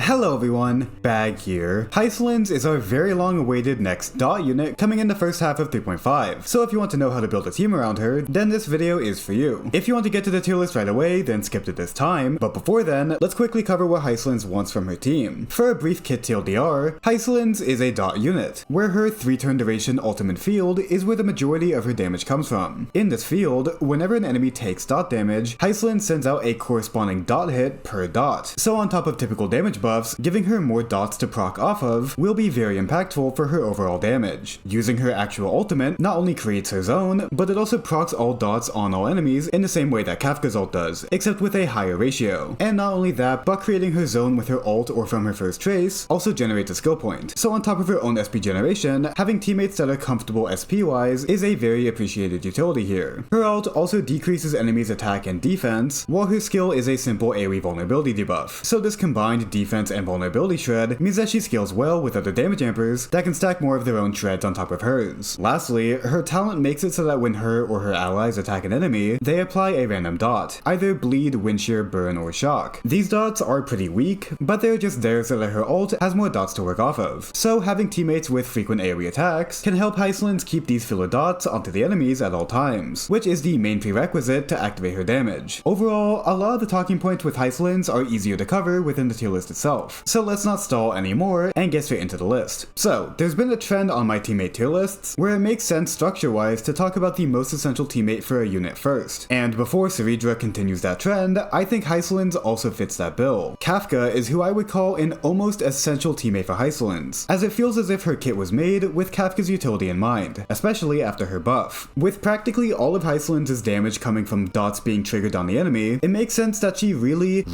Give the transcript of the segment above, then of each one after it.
Hello everyone, Bag here. Hysilens is our very long awaited next dot unit coming in the first half of 3.5, so if you want to know how to build a team around her, then this video is for you. If you want to get to the tier list right away, then skip to this time, but before then, let's quickly cover what Hysilens wants from her team. For a brief kit TLDR, Hysilens is a dot unit, where her 3-turn duration ultimate field is where the majority of her damage comes from. In this field, whenever an enemy takes dot damage, Hysilens sends out a corresponding dot hit per dot. So on top of typical damage buffs, giving her more dots to proc off of will be very impactful for her overall damage. Using her actual ultimate not only creates her zone, but it also procs all dots on all enemies in the same way that Kafka's ult does, except with a higher ratio. And not only that, but creating her zone with her ult or from her first trace also generates a skill point. So on top of her own SP generation, having teammates that are comfortable SP-wise is a very appreciated utility here. Her ult also decreases enemies' attack and defense, while her skill is a simple AoE vulnerability debuff. So this combined defense and vulnerability shred means that she scales well with other damage ampers that can stack more of their own shreds on top of hers. Lastly, her talent makes it so that when her or her allies attack an enemy, they apply a random dot, either bleed, wind shear, burn, or shock. These dots are pretty weak, but they're just there so that her ult has more dots to work off of. So having teammates with frequent AoE attacks can help Hysilens keep these filler dots onto the enemies at all times, which is the main prerequisite to activate her damage. Overall, a lot of the talking points with Hysilens are easier to cover within the tier list itself. So let's not stall anymore and get straight into the list. So, there's been a trend on my teammate tier lists where it makes sense structure-wise to talk about the most essential teammate for a unit first. And before Ceridra continues that trend, I think Hysilens also fits that bill. Kafka is who I would call an almost essential teammate for Hysilens, as it feels as if her kit was made with Kafka's utility in mind, especially after her buff. With practically all of Hysilens' damage coming from dots being triggered on the enemy, it makes sense that she really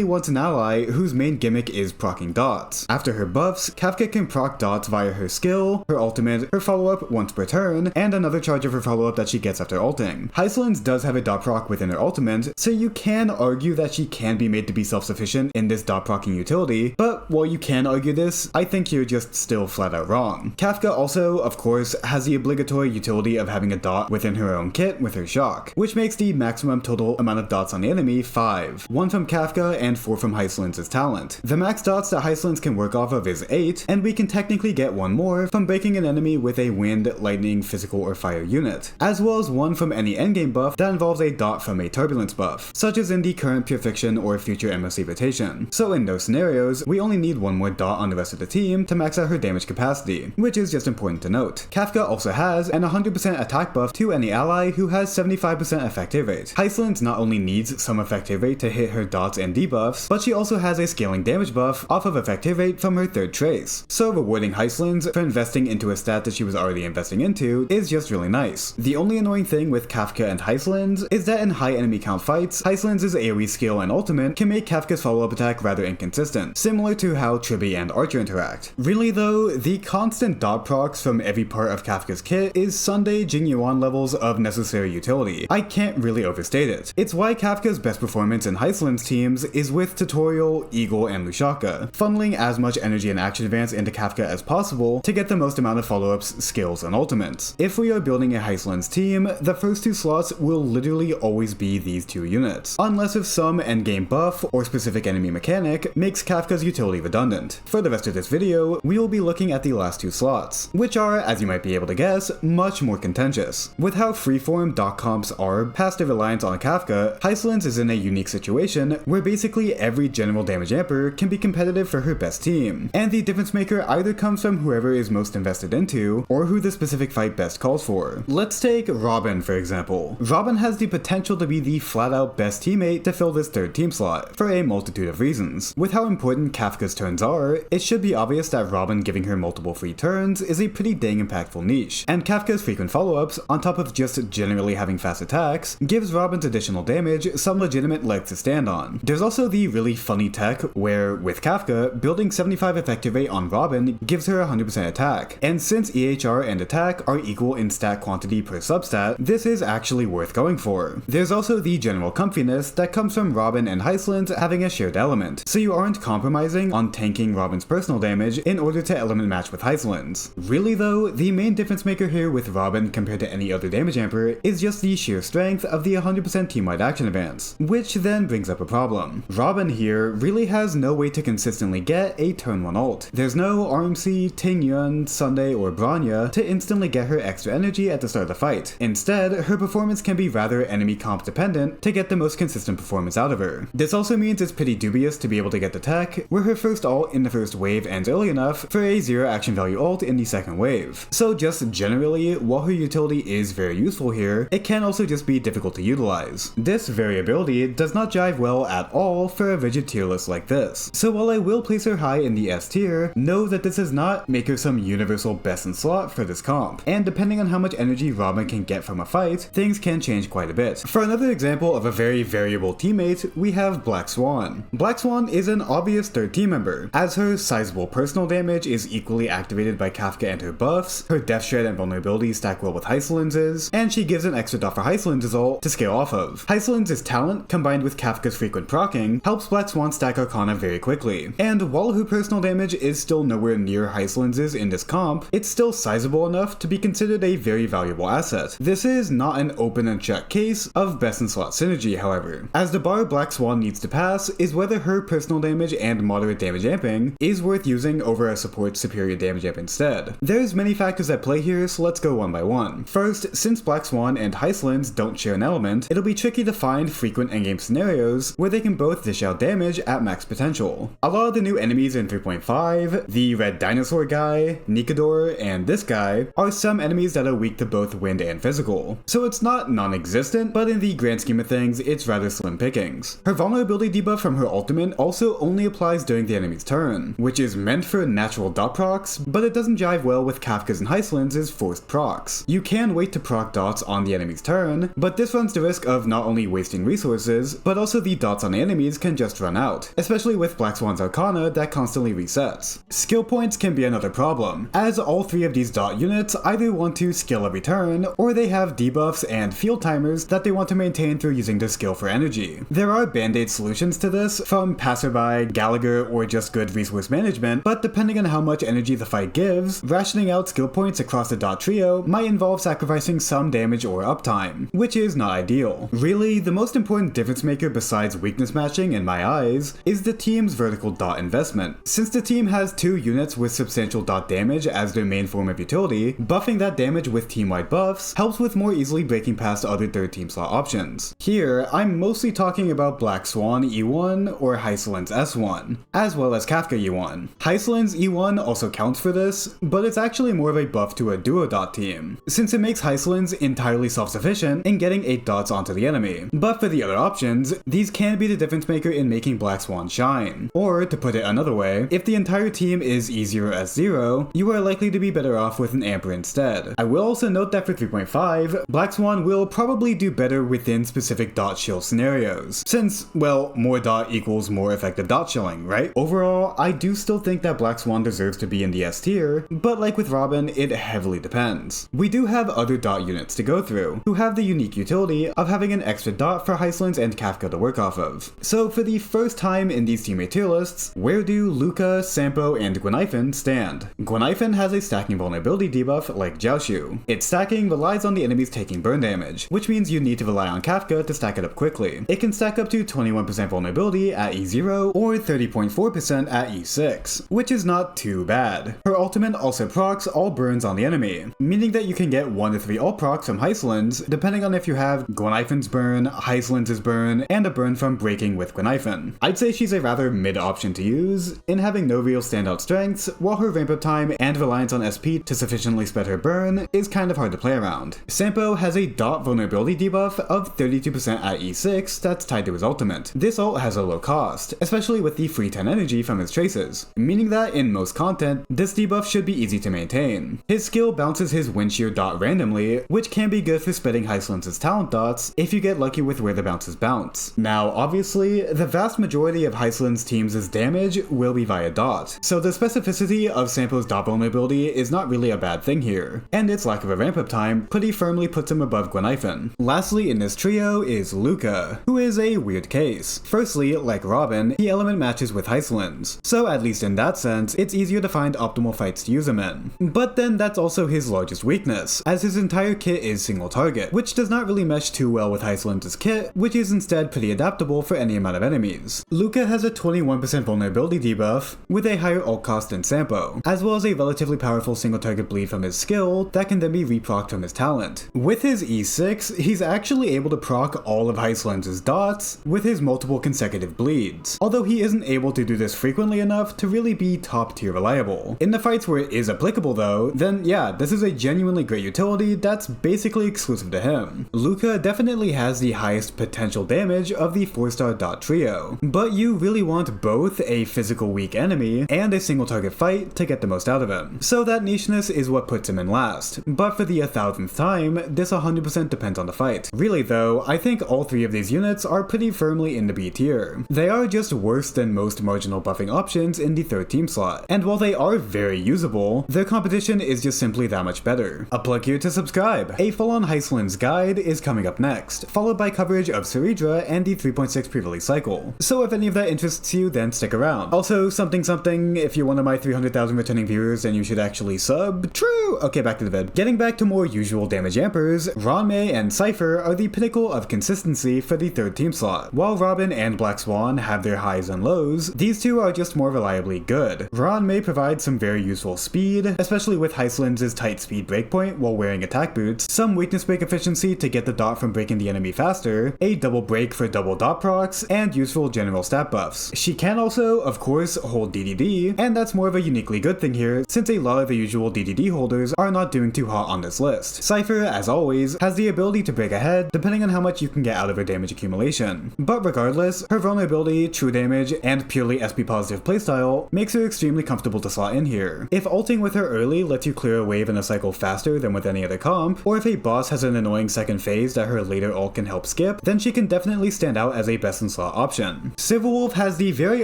wants an ally whose main gimmick is proccing dots. After her buffs, Kafka can proc dots via her skill, her ultimate, her follow-up once per turn, and another charge of her follow-up that she gets after ulting. Hysilens does have a dot proc within her ultimate, so you can argue that she can be made to be self-sufficient in this dot procking utility, but while you can argue this, I think you're just still flat out wrong. Kafka also, of course, has the obligatory utility of having a dot within her own kit with her shock, which makes the maximum total amount of dots on the enemy 5, 1 from Kafka and 4 from Hysilens' talent. The max dots that Hysilens can work off of is 8, and we can technically get 1 more from breaking an enemy with a wind, lightning, physical, or fire unit, as well as 1 from any endgame buff that involves a dot from a turbulence buff, such as in the current Pure Fiction or future MOC rotation. So in those scenarios, we only need 1 more dot on the rest of the team to max out her damage capacity, which is just important to note. Kafka also has an 100% attack buff to any ally who has 75% effective rate. Hysilens not only needs some effective rate to hit her dots and debuffs, but she also has a scaling damage buff off of effective rate from her 3rd trace. So rewarding Hysilens for investing into a stat that she was already investing into is just really nice. The only annoying thing with Kafka and Hysilens is that in high enemy count fights, Hysilens' AoE skill and ultimate can make Kafka's follow-up attack rather inconsistent, similar to how Tribbie and Archer interact. Really though, the constant dot procs from every part of Kafka's kit is Sunday Jingyuan levels of necessary utility. I can't really overstate it. It's why Kafka's best performance in Hysilens teams is with Tutorial, Eagle, and Lushaka, funneling as much energy and action advance into Kafka as possible to get the most amount of follow-ups, skills, and ultimates. If we are building a Hysilens team, the first 2 slots will literally always be these 2 units, unless if some endgame buff or specific enemy mechanic makes Kafka's utility redundant. For the rest of this video, we will be looking at the last 2 slots, which are, as you might be able to guess, much more contentious. With how freeform dot comps are past their reliance on Kafka, Hysilens is in a unique situation where basically every general damage amper can be competitive for her best team, and the difference maker either comes from whoever is most invested into, or who the specific fight best calls for. Let's take Robin for example. Robin has the potential to be the flat out best teammate to fill this 3rd team slot, for a multitude of reasons. With how important Kafka's turns are, it should be obvious that Robin giving her multiple free turns is a pretty dang impactful niche, and Kafka's frequent follow-ups, on top of just generally having fast attacks, gives Robin's additional damage some legitimate legs to stand on. There's also the really funny tech where, with Kafka, building 75 effective rate on Robin gives her 100% attack, and since EHR and attack are equal in stat quantity per substat, this is actually worth going for. There's also the general comfiness that comes from Robin and Hysilens having a shared element, so you aren't compromising on tanking Robin's personal damage in order to element match with Hysilens. Really though, the main difference maker here with Robin compared to any other damage amper is just the sheer strength of the 100% team-wide action advance, which then brings up a problem. Robin here really has no way to consistently get a turn 1 ult. There's no RMC, Ting Yuan, Sunday, or Bronya to instantly get her extra energy at the start of the fight. Instead, her performance can be rather enemy comp dependent to get the most consistent performance out of her. This also means it's pretty dubious to be able to get the tech where her first ult in the first wave ends early enough for a 0 action value ult in the second wave. So just generally, while her utility is very useful here, it can also just be difficult to utilize. This variability does not jive well at all for a rigid tier list like this. So while I will place her high in the S tier, know that this does not make her some universal best in slot for this comp, and depending on how much energy Robin can get from a fight, things can change quite a bit. For another example of a very variable teammate, we have Black Swan. Black Swan is an obvious third team member, as her sizable personal damage is equally activated by Kafka and her buffs, her Death Shred and vulnerability stack well with Hysilens', and she gives an extra dot for Hysilens' ult to scale off of. Hysilens' talent, combined with Kafka's frequent proccing, helps Black Swan stack Arcana very quickly, and while her personal damage is still nowhere near Hysilens' in this comp, it's still sizable enough to be considered a very valuable asset. This is not an open and shut case of best in slot synergy, however, as the bar Black Swan needs to pass is whether her personal damage and moderate damage amping is worth using over a support superior damage amp instead. There's many factors at play here, so let's go one by one. First, since Black Swan and Hysilens don't share an element, it'll be tricky to find frequent endgame scenarios where they can both dish out damage at max potential. A lot of the new enemies in 3.5, the red dinosaur guy, Nikador, and this guy, are some enemies that are weak to both wind and physical. So it's not non-existent, but in the grand scheme of things, it's rather slim pickings. Her vulnerability debuff from her ultimate also only applies during the enemy's turn, which is meant for natural dot procs, but it doesn't jive well with Kafka's and Hysilens' forced procs. You can wait to proc dots on the enemy's turn, but this runs the risk of not only wasting resources, but also the dots on the enemies can just run out, especially with Black Swan's Arcana that constantly resets. Skill points can be another problem, as all three of these dot units either want to skill every turn, or they have debuffs and field timers that they want to maintain through using their skill for energy. There are band-aid solutions to this, from Passerby, Gallagher, or just good resource management, but depending on how much energy the fight gives, rationing out skill points across the dot trio might involve sacrificing some damage or uptime, which is not ideal. Really, the most important difference maker besides weakness matching in my eyes is the team's vertical dot investment. Since the team has two units with substantial dot damage as their main form of utility, buffing that damage with team-wide buffs helps with more easily breaking past other third team slot options. Here, I'm mostly talking about Black Swan E1 or Hysilens S1, as well as Kafka E1. Hysilens E1 also counts for this, but it's actually more of a buff to a duo dot team, since it makes Hysilens entirely self-sufficient in getting 8 dots onto the enemy. But for the other options, these can be the difference maker in making Black Swan shine. Or, to put it another way, if the entire team is E0 S0, you are likely to be better off with an Amber instead. I will also note that for 3.5, Black Swan will probably do better within specific dot shield scenarios, since, well, more dot equals more effective dot shilling, right? Overall, I do still think that Black Swan deserves to be in the S tier, but like with Robin, it heavily depends. We do have other dot units to go through, who have the unique utility of having an extra dot for Hysilens and Kafka to work off of. So for the first time in these teammate tier lists, where do Luka, Sampo, and Guinaifen stand? Guinaifen has a stacking vulnerability debuff like Jiaoqiu. Its stacking relies on the enemies taking burn damage, which means you need to rely on Kafka to stack it up quickly. It can stack up to 21% vulnerability at E0 or 30.4% at E6, which is not too bad. Her ultimate also procs all burns on the enemy, meaning that you can get 1 to 3 ult procs from Hysilens depending on if you have Guinaifen's burn, Hysilens' burn, and a burn from breaking with Guinaifen. I'd say she's a rather mid option to use, in having no real standout strengths, while her ramp up time and reliance on SP to sufficiently spread her burn is kind of hard to play around. Sampo has a dot vulnerability debuff of 32% at E6 that's tied to his ultimate. This ult has a low cost, especially with the free 10 energy from his traces, meaning that in most content, this debuff should be easy to maintain. His skill bounces his wind shear dot randomly, which can be good for spreading Hysilens' talent dots if you get lucky with where the bounces bounce. Now, obviously, the vast majority of Hysilens' teams' damage will be via dot, so the specificity of Sampo's dot vulnerability is not really a bad thing here, and its lack of a ramp up time pretty firmly puts him above Guinaifen. Lastly in this trio is Luka, who is a weird case. Firstly, like Robin, he element matches with Hysilens, so at least in that sense, it's easier to find optimal fights to use him in. But then that's also his largest weakness, as his entire kit is single target, which does not really mesh too well with Hysilens' kit, which is instead pretty adaptable for any amount of enemies. Luka has a 21% vulnerability debuff with a higher ult cost than Sampo, as well as a relatively powerful single target bleed from his skill that can then be reprocced from his talent. With his E6, he's actually able to proc all of Hysilens' dots with his multiple consecutive bleeds, although he isn't able to do this frequently enough to really be top tier reliable. In the fights where it is applicable though, then yeah, this is a genuinely great utility that's basically exclusive to him. Luka definitely has the highest potential damage of the 4-star dot trio, but you really want both a physical weak enemy and a single target fight to get the most out of him. So that nicheness is what puts him in last, but for the 1000th time, this 100% depends on the fight. Really though, I think all three of these units are pretty firmly in the B tier. They are just worse than most marginal buffing options in the 3rd team slot, and while they are very usable, their competition is just simply that much better. A plug here to subscribe. A full-on Hysilens guide is coming up next, followed by coverage of Ceredra and the 3.6 pre-release cycle. So if any of that interests you, then stick around. Also, something, if you're one of my 300,000 returning viewers, then you should actually sub. True! Okay, back to the vid. Getting back to more usual damage ampers, Ruan Mei and Cipher are the pinnacle of consistency for the 3rd team slot. While Robin and Black Swan have their highs and lows, these two are just more reliably good. Ruan Mei provides some very useful speed, especially with Hysilens' tight speed breakpoint while wearing attack boots, some weakness break efficiency to get the dot from breaking the enemy faster, a double break for double dot procs, and useful general stat buffs. She can also, of course, hold DDD, and that's more of a uniquely good thing here, since a lot of the usual DDD holders are not doing too hot on this list. Cipher, as always, has the ability to break ahead, depending on how much you can get out of her damage accumulation. But regardless, her vulnerability, true damage, and purely SP positive playstyle makes her extremely comfortable to slot in here. If ulting with her early lets you clear a wave in a cycle faster than with any other comp, or if a boss has an annoying second phase that her later ult can help skip, then she can definitely stand out as a best in slot option. Silverwolf has the very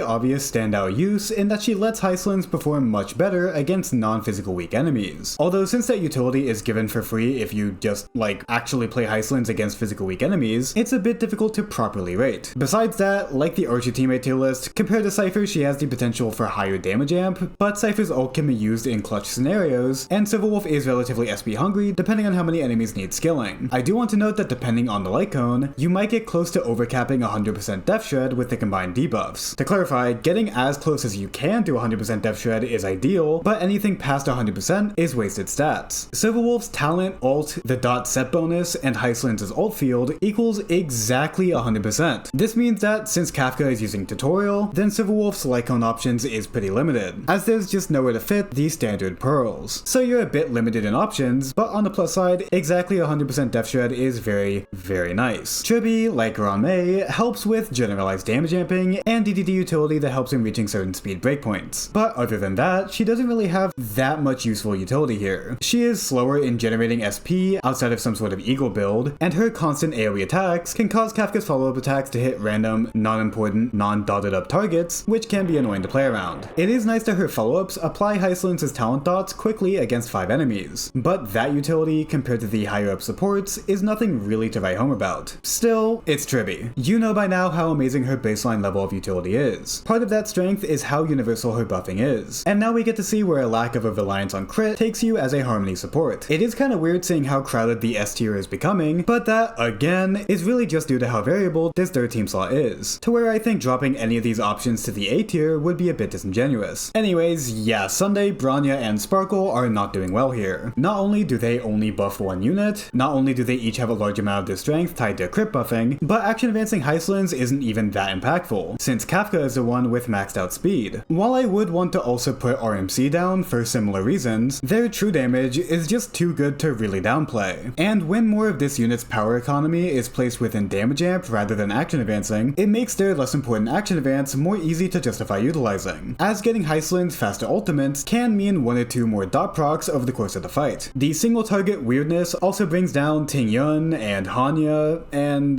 obvious standout use in that she lets Hysilens perform much better against non-physical weak enemies. Although since that utility is given for free if you just, actually play Hysilens against physical weak enemies, it's a bit difficult to properly rate. Besides that, like the Archer teammate tier list, compared to Cipher she has the potential for higher damage amp, but Cipher's ult can be used in clutch scenarios, and Silverwolf is relatively SP hungry depending on how many enemies need skilling. I do want to note that depending on the light cone, you might get close to overcapping 100% Def Shred with the combined debuffs. To clarify, getting as close as you can to 100% Def Shred is ideal, but anything past 100% is wasted stats. Silverwolf's talent, ult, the dot set bonus, and Hysilens' ult field equals exactly 100%. This means that since Kafka is using tutorial, then Silverwolf's light cone options is pretty limited, as there's just nowhere to fit these standard pearls. So you're a bit limited in options, but on the plus side, exactly 100% Def Shred is very, very nice. Tribbie, like Ruan Mei, helps with generalized damage amping and DDD utility that helps in reaching certain speed breakpoints. But other than that, she doesn't really have that much useful utility here. She is slower in generating SP outside of some sort of eagle build, and her constant AoE attacks can cause Kafka's follow-up attacks to hit random, non-important, non-dotted up targets, which can be annoying to play around. It is nice that her follow-ups apply Hysilens' talent dots quickly against 5 enemies, but that utility compared to the higher up supports is nothing really to write home about. Still, it's Tribbie. You know by now how amazing her baseline level of utility is. Part of that strength is how universal her buffing is, and now we get to see where a lack of a reliance on crit takes you as a Harmony support. It is kinda weird seeing how crowded the S tier is becoming, but that, again, is really just due to how variable this 3rd team slot is, to where I think dropping any of these options to the A tier would be a bit disingenuous. Anyways, yeah, Sunday, Bronya, and Sparkle are not doing well here. Not only do they only buff one unit, not only do they each have a large amount of their strength tied to crit buffing, but action advancing Hysilens isn't even that impactful, since Kafka is the one with maxed out speed. While I would want to also put RMC down for similar reasons, their true damage is just too good to really downplay. And when more of this unit's power economy is placed within damage amp rather than action advancing, it makes their less important action advance more easy to justify utilizing, as getting Hysilens faster ultimates can mean 1 or 2 more dot procs over the course of the fight. The single target weirdness also brings down Ting Yun and Hanya, and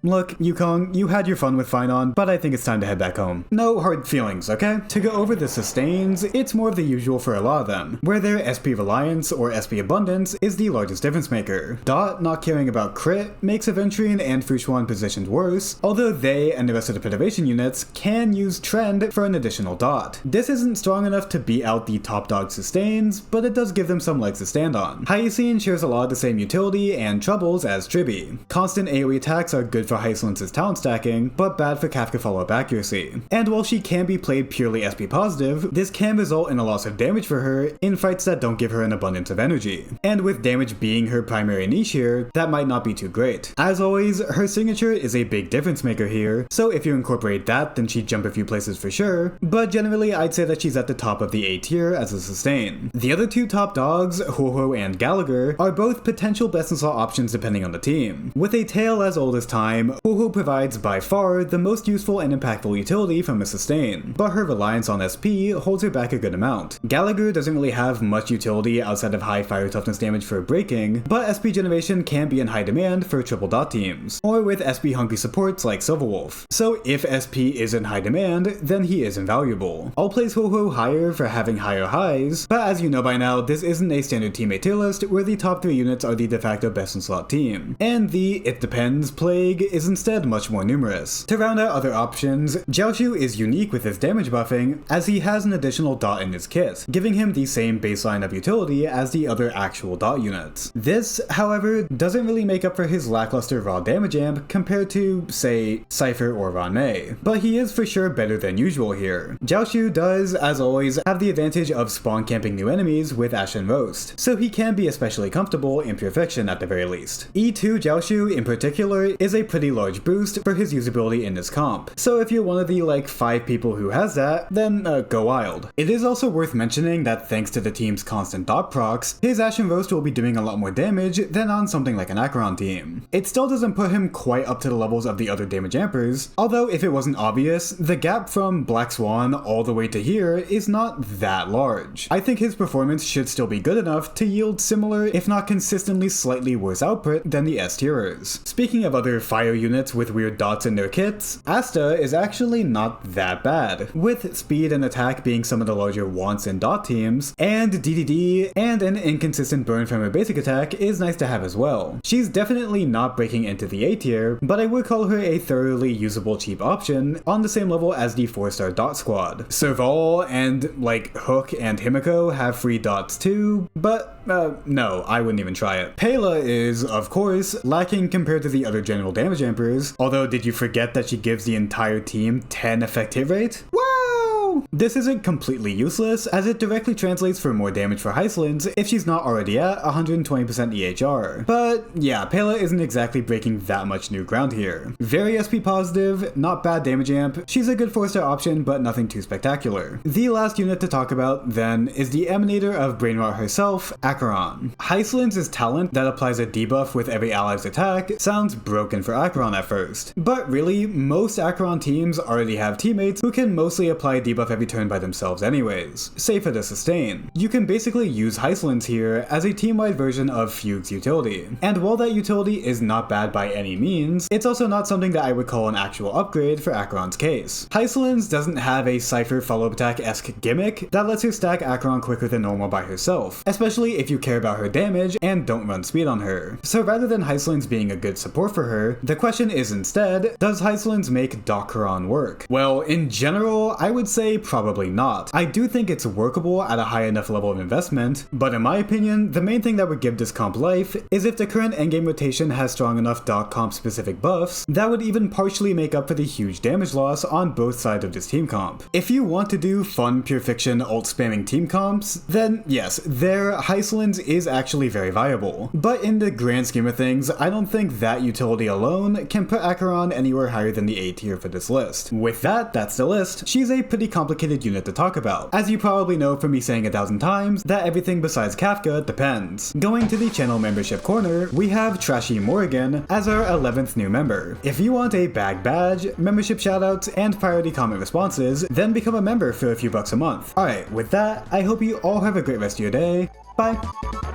look, Yukong, you had your fun with Finon, but I think it's time to head back home. No hard feelings, okay? To go over the sustains, it's more of the usual for a lot of them, where their SP reliance or SP abundance is the largest difference maker. Dot not caring about crit makes Aventrian and Fushuan positioned worse, although they and the rest of the Perturbation units can use Trend for an additional dot. This isn't strong enough to beat out the top dog sustains, but it does give them some legs to stand on. Hyacine shares a lot of the same utility and troubles as Tribbie. Constant AoE attacks are good for Hysilens' talent stacking, but bad for Kafka follow-up accuracy. And while she can be played purely SP positive, this can result in a loss of damage for her in fights that don't give her an abundance of energy. And with damage being her primary niche here, that might not be too great. As always, her signature is a big difference maker here, so if you incorporate that, then she'd jump a few places for sure, but generally I'd say that she's at the top of the A tier as a sustain. The other two top dogs, Huohuo and Gallagher, are both potential best in slot options depending on the team. With a tail as old as time, Huohuo provides by far the most useful and impactful utility from a sustain, but her reliance on SP holds her back a good amount. Gallagher doesn't really have much utility outside of high fire toughness damage for breaking, but SP generation can be in high demand for triple dot teams, or with SP hungry supports like Silverwolf. So if SP is in high demand, then he is invaluable. I'll place Huohuo higher for having higher highs, but as you know by now, this isn't a standard teammate tier list where the top 3 units are the de facto best in slot team, and the it depends plague is instead much more numerous. To round out other options, Jiaoqiu is unique with his damage buffing as he has an additional dot in his kit, giving him the same baseline of utility as the other actual dot units. This, however, doesn't really make up for his lackluster raw damage amp compared to, say, Cipher or Ruan Mei, but he is for sure better than usual here. Jiaoqiu does, as always, have the advantage of spawn camping new enemies with Ash and Roast, so he can be especially comfortable in Pure Fiction at the very least. E2 Jiaoqiu in particular is a pretty large boost for his usability in this comp, so if you're one of the like 5 people who has that, then go wild. It is also worth mentioning that thanks to the team's constant dot procs, his Ash and Roast will be doing a lot more damage than on something like an Acheron team. It still doesn't put him quite up to the levels of the other damage ampers, although if it wasn't obvious, the gap from Black Swan all the way to here is not that large. I think his performance should still be good enough to yield similar, if not consistently slightly worse output than the S-tierers. Speaking of other fire units with weird dots in their kits, Asta is actually not that bad, with speed and attack being some of the larger wants in dot teams, and DDD and an inconsistent burn from her basic attack is nice to have as well. She's definitely not breaking into the A tier, but I would call her a thoroughly usable cheap option on the same level as the 4-star dot squad. Serval and like Hook and Himiko have free dots too, but no, I wouldn't even try it. Pela is, of course, lacking compared to the other general damage ampers, although did you forget that she gives the entire team 10 effective rate? Woo! This isn't completely useless, as it directly translates for more damage for Hysilens if she's not already at 120% EHR. But yeah, Pela isn't exactly breaking that much new ground here. Very SP positive, not bad damage amp, she's a good 4-star option but nothing too spectacular. The last unit to talk about then is the emanator of Brain Rot herself, Acheron. Hysilens' talent that applies a debuff with every ally's attack sounds broken for Acheron at first, but really, most Acheron teams already have teammates who can mostly apply debuff every turn by themselves anyways, save for the sustain. You can basically use Hysilens here as a team-wide version of Fugue's utility, and while that utility is not bad by any means, it's also not something that I would call an actual upgrade for Acheron's case. Hysilens doesn't have a Cipher follow-up attack-esque gimmick that lets her stack Acheron quicker than normal by herself, especially if you care about her damage and don't run speed on her. So rather than Hysilens being a good support for her, the question is instead, does Hysilens make Acheron work? Well, in general, I would say probably not. I do think it's workable at a high enough level of investment, but in my opinion, the main thing that would give this comp life is if the current endgame rotation has strong enough dot comp specific buffs that would even partially make up for the huge damage loss on both sides of this team comp. If you want to do fun Pure Fiction ult spamming team comps, then yes, their Hysilens is actually very viable. But in the grand scheme of things, I don't think that utility alone can put Acheron anywhere higher than the A tier for this list. With that, that's the list. She's a pretty complicated unit to talk about, as you probably know from me saying 1,000 times that everything besides Kafka depends. Going to the channel membership corner, we have Trashy Morrigan as our 11th new member. If you want a bag badge, membership shoutouts, and priority comment responses, then become a member for a few bucks a month. Alright, with that, I hope you all have a great rest of your day. Bye!